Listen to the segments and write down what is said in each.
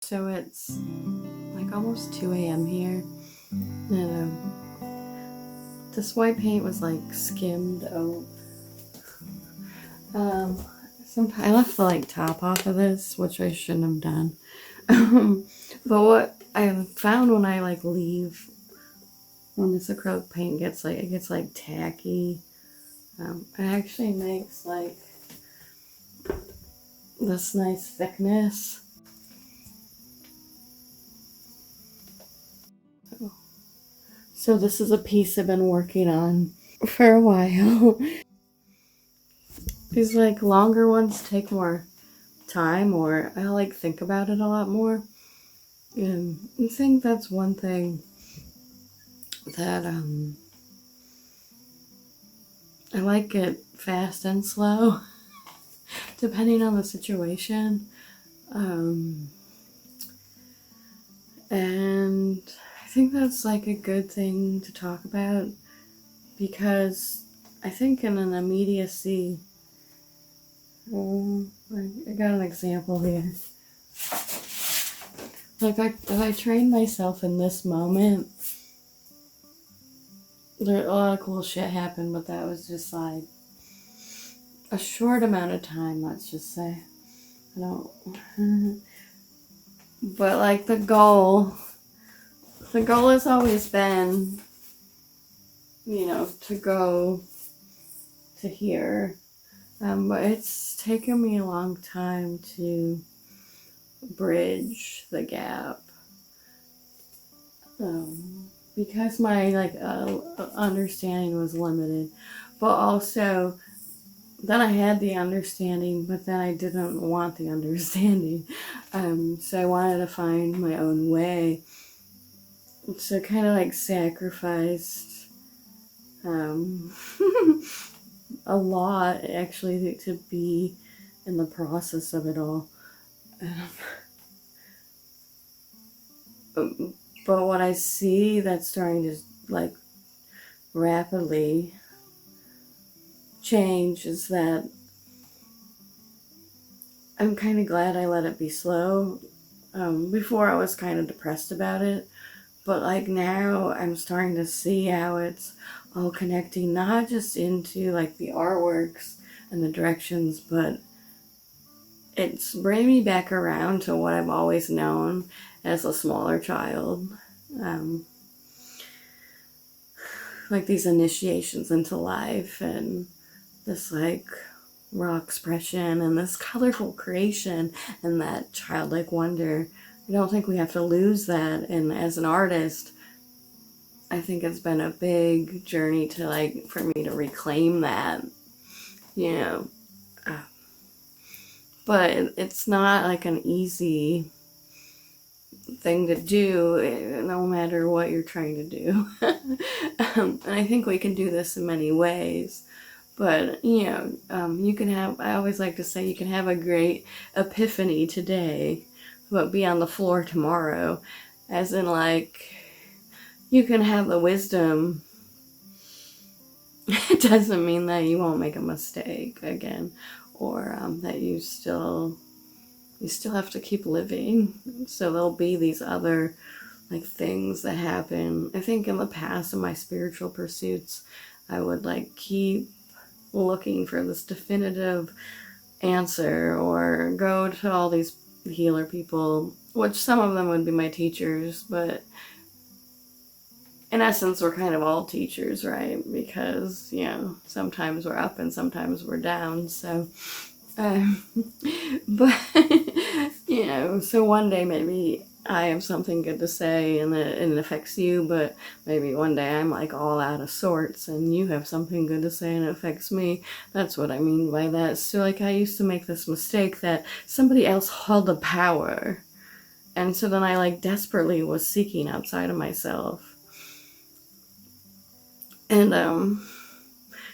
So it's like almost 2 a.m. here, and this white paint was like skimmed out. I left the like top off of this, which I shouldn't have done. But what I found when I like leave, when this acrylic paint gets like tacky, it actually makes like this nice thickness. So this is a piece I've been working on for a while. These like longer ones take more time, or I like think about it a lot more. And I think that's one thing that I like it fast and slow, depending on the situation. And I think that's like a good thing to talk about, because I think in an immediacy, I got an example here. Like if I train myself in this moment, there a lot of cool shit happened, but that was just like a short amount of time, let's just say. I don't. But like the goal has always been, to go to here. But it's taken me a long time to bridge the gap. Because my understanding was limited, but also then I had the understanding, but then I didn't want the understanding. So I wanted to find my own way. So I kind of like sacrificed a lot actually to be in the process of it all. But what I see that's starting to like rapidly change is that I'm kind of glad I let it be slow. Before I was kind of depressed about it, but like now I'm starting to see how it's all connecting, not just into like the artworks and the directions, but it's bringing me back around to what I've always known as a smaller child. Like these initiations into life and this like raw expression and this colorful creation and that childlike wonder. I don't think we have to lose that. And as an artist, I think it's been a big journey to for me to reclaim that, you know. But it's not like an easy thing to do, no matter what you're trying to do. And I think we can do this in many ways. But, you can have, I always like to say, you can have a great epiphany today, but be on the floor tomorrow. As in, you can have the wisdom. It doesn't mean that you won't make a mistake again, or that you still have to keep living. So there'll be these other things that happen. I think in the past, in my spiritual pursuits, I would keep looking for this definitive answer, or go to all these healer people, which some of them would be my teachers, but in essence we're kind of all teachers, right? Because sometimes we're up and sometimes we're down. So but so one day maybe I have something good to say and it affects you, but maybe one day I'm all out of sorts and you have something good to say and it affects me. That's what I mean by that. So I used to make this mistake that somebody else held the power, and so then I desperately was seeking outside of myself, and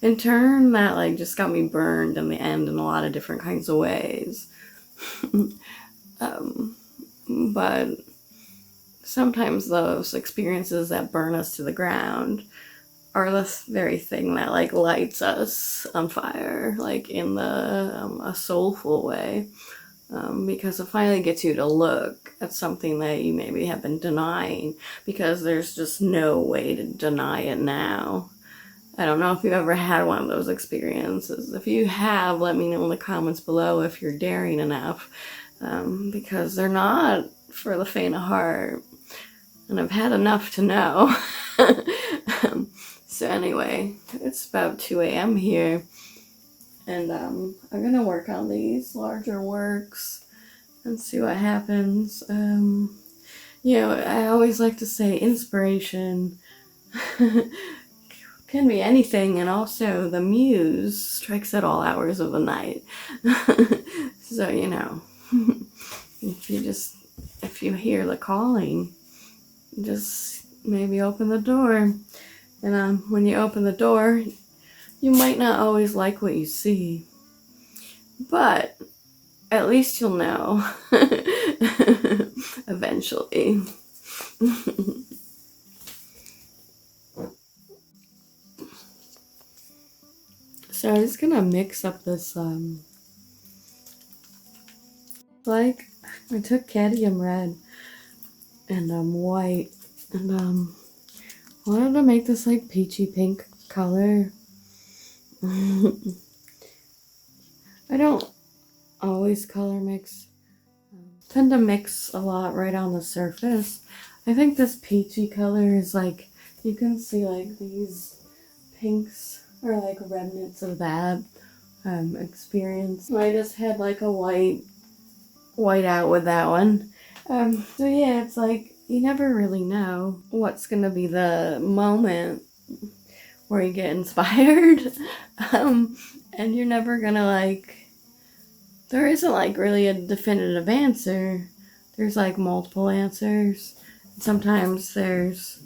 in turn that just got me burned in the end in a lot of different kinds of ways. But sometimes those experiences that burn us to the ground are the very thing that lights us on fire, in a soulful way. because it finally gets you to look at something that you maybe have been denying, because there's just no way to deny it now. I don't know if you've ever had one of those experiences. If you have, let me know in the comments below if you're daring enough, because they're not for the faint of heart. And I've had enough to know. So anyway, it's about 2 a.m. here. And I'm going to work on these larger works and see what happens. I always like to say inspiration can be anything, and also the muse strikes at all hours of the night. So, if you hear the calling, just maybe open the door. And when you open the door, you might not always like what you see, but at least you'll know eventually. So I'm just gonna mix up this, I took cadmium red and white, and wanted to make this like peachy pink color. I don't always color mix. Tend to mix a lot right on the surface. I think this peachy color is like, you can see like these pinks are like remnants of that experience. I just had like a white out with that one. So yeah, it's like you never really know what's gonna be the moment where you get inspired. And you're never gonna there isn't like really a definitive answer. There's like multiple answers. Sometimes there's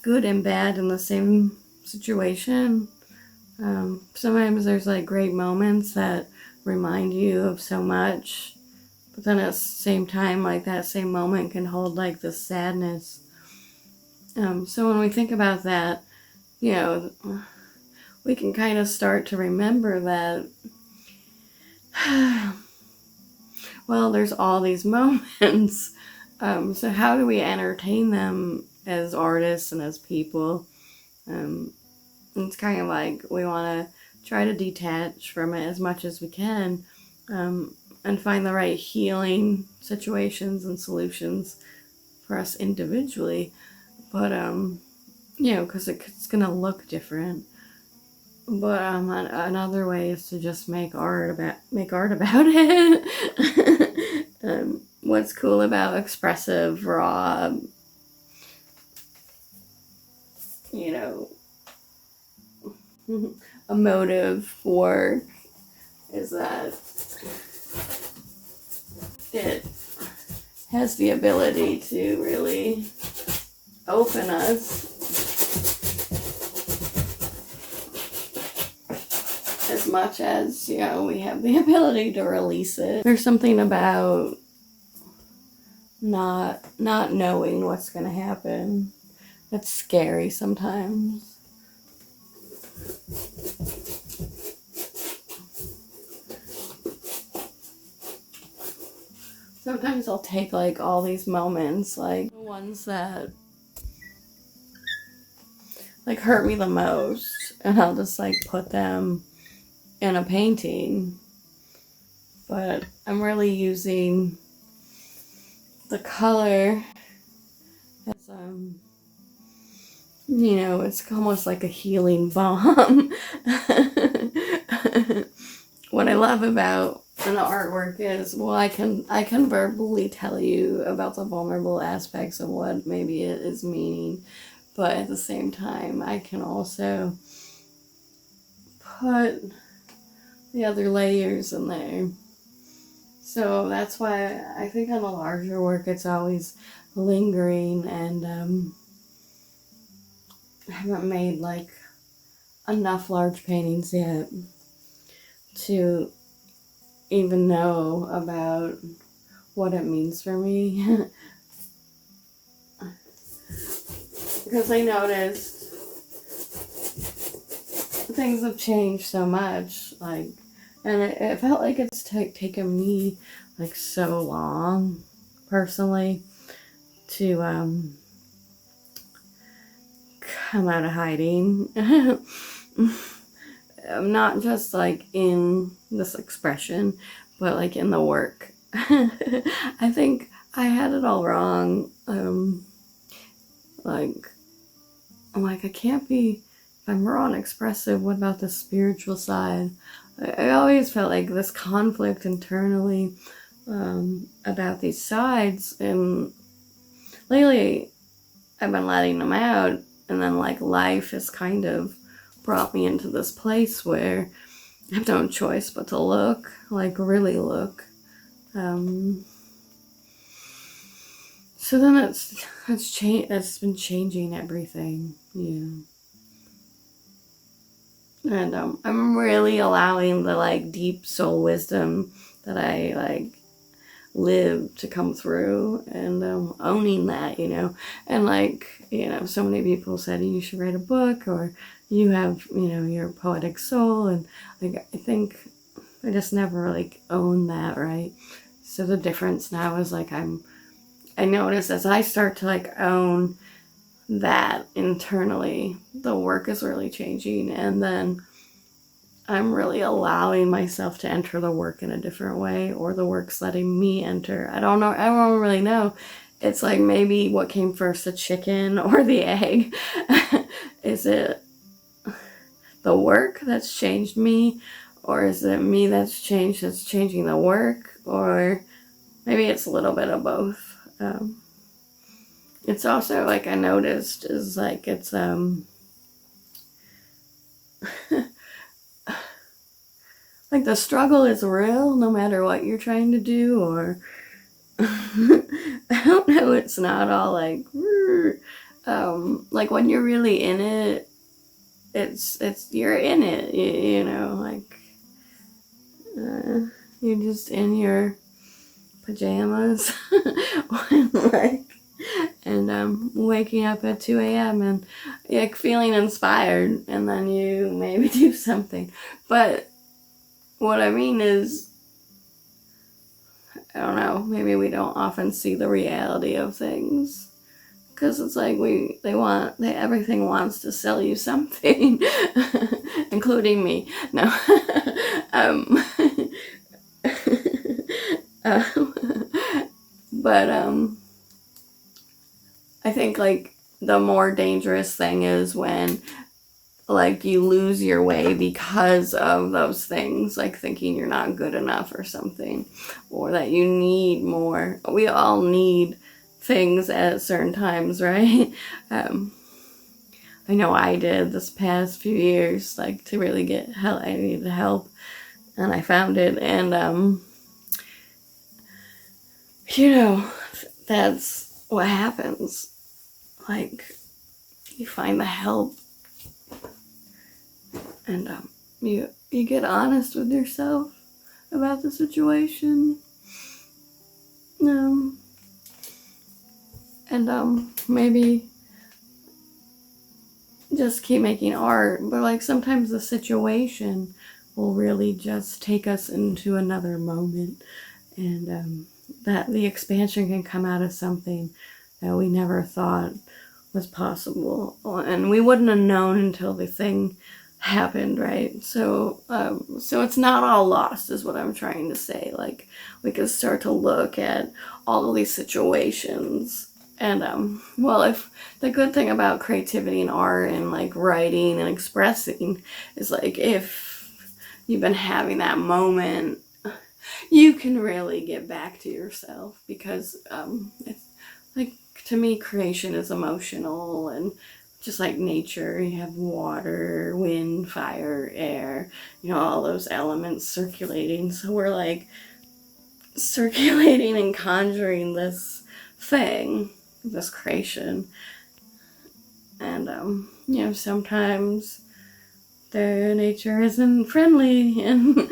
good and bad in the same situation. Sometimes there's like great moments that remind you of so much, but then at the same time, like that same moment can hold like this sadness. So when we think about that, we can kind of start to remember that, well, there's all these moments. So how do we entertain them as artists and as people? It's kind of like we want to try to detach from it as much as we can, and find the right healing situations and solutions for us individually. But, because it's going to look different. But another way is to just make art about it. What's cool about expressive, raw, emotive work is that it has the ability to really open us as much as, we have the ability to release it. There's something about not knowing what's going to happen that's scary sometimes. Sometimes I'll take like all these moments, like the ones that like hurt me the most, and I'll just like put them in a painting. But I'm really using the color as it's almost like a healing balm. What I love about an artwork is, well, I can verbally tell you about the vulnerable aspects of what maybe it is meaning, but at the same time I can also put the other layers in there. So that's why I think on the larger work it's always lingering, and I haven't made like enough large paintings yet to even know about what it means for me. Because I noticed things have changed so much. Like And it felt like it's taken me like so long personally to come out of hiding. Not just like in this expression, but like in the work. I think I had it all wrong. Like, I'm like, I can't be, if I'm raw and expressive, what about the spiritual side? I always felt like this conflict internally about these sides, and lately I've been letting them out, and then like life has kind of brought me into this place where I have no choice but to look, like really look. So then it's been changing everything, and I'm really allowing the like deep soul wisdom that I like live to come through, and owning that, and like, so many people said you should write a book, or you have, your poetic soul, and like I think I just never like owned that, right? So the difference now is like I notice as I start to like own that internally, the work is really changing, and then I'm really allowing myself to enter the work in a different way, or the work's letting me enter. I don't know. I don't really know. It's like maybe what came first, the chicken or the egg? Is it the work that's changed me, or is it me that's changing the work, or maybe it's a little bit of both. It's also like I noticed is like it's like the struggle is real no matter what you're trying to do, or I don't know, it's not all like when you're really in it, it's you're in it, like you're just in your pajamas like, and waking up at 2 a.m. and like feeling inspired, and then you maybe do something. But what I mean is, I don't know, maybe we don't often see the reality of things, because it's like everything wants to sell you something, including me. No. But I think like the more dangerous thing is when like you lose your way because of those things, like thinking you're not good enough or something, or that you need more. We all need things at certain times, right? I know I did this past few years, like to really get help. I needed help, and I found it, and that's what happens. Like, you find the help, and you get honest with yourself about the situation. And maybe just keep making art, but like sometimes the situation will really just take us into another moment, and that the expansion can come out of something that we never thought was possible, and we wouldn't have known until the thing happened, right? So it's not all lost, is what I'm trying to say. Like, we can start to look at all of these situations, and well, if the good thing about creativity and art and like writing and expressing is like, if you've been having that moment, you can really get back to yourself, because it's like, to me, creation is emotional, and just like nature, you have water, wind, fire, air, all those elements circulating. So we're like circulating and conjuring this thing, this creation. And, sometimes their nature isn't friendly, and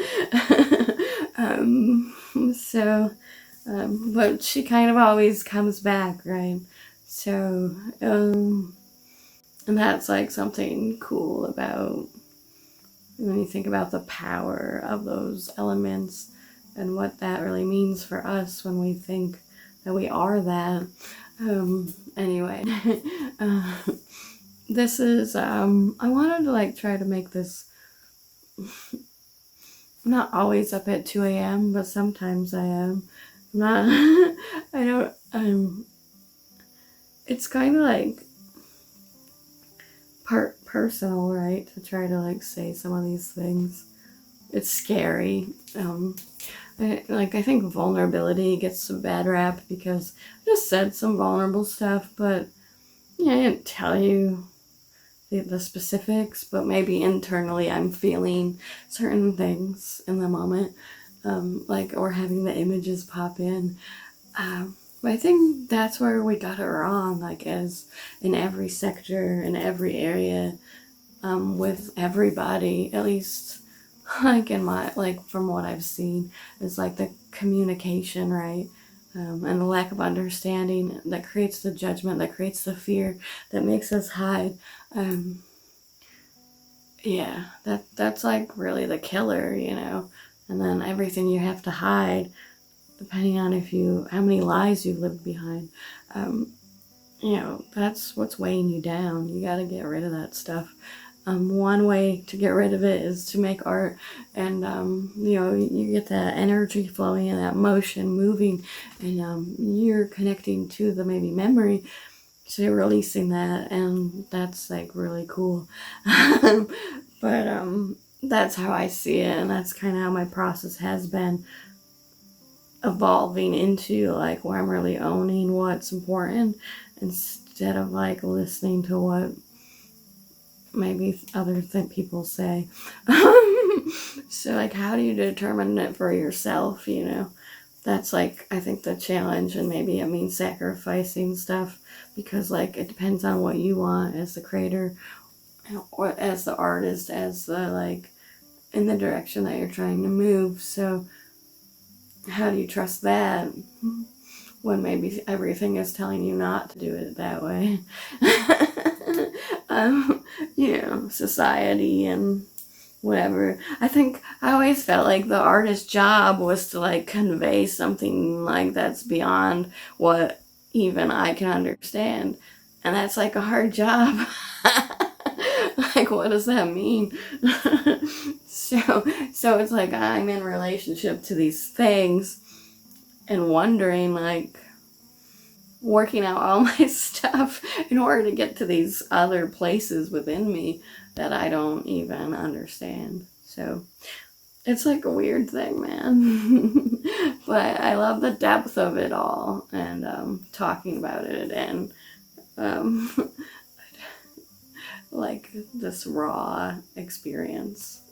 but she kind of always comes back, right? So, and that's like something cool about when you think about the power of those elements and what that really means for us when we think that we are that. Anyway, uh, this is, I wanted to like try to make this, I'm not always up at 2 a.m., but sometimes I am. I'm not, I don't, it's kind of like part personal, right? To try to like say some of these things. It's scary. I think vulnerability gets a bad rap because I just said some vulnerable stuff, but yeah, I didn't tell you the specifics, but maybe internally I'm feeling certain things in the moment, or having the images pop in. But I think that's where we got it wrong, like as in every sector, in every area, with everybody, at least like in my, like from what I've seen, is like the communication, right? And the lack of understanding that creates the judgment, that creates the fear, that makes us hide. Um, yeah, that's like really the killer, you know. And then everything you have to hide, depending on how many lies you've lived behind, um, that's what's weighing you down. You got to get rid of that stuff. One way to get rid of it is to make art, and you get that energy flowing and that motion moving, and you're connecting to the maybe memory, so you're releasing that, and that's like really cool. But that's how I see it, and that's kind of how my process has been evolving into, like, where I'm really owning what's important instead of like listening to what maybe other people say. So like, how do you determine it for yourself, you know? That's like, I think the challenge, and maybe it means sacrificing stuff, because like it depends on what you want as the creator, or as the artist, as the like in the direction that you're trying to move. So how do you trust that when maybe everything is telling you not to do it that way? Society and whatever. I think I always felt like the artist's job was to like convey something like that's beyond what even I can understand. And that's like a hard job. Like, what does that mean? So it's like I'm in relationship to these things and wondering, like, working out all my stuff in order to get to these other places within me that I don't even understand. So it's like a weird thing, man. But I love the depth of it all, and talking about it, and um, like this raw experience.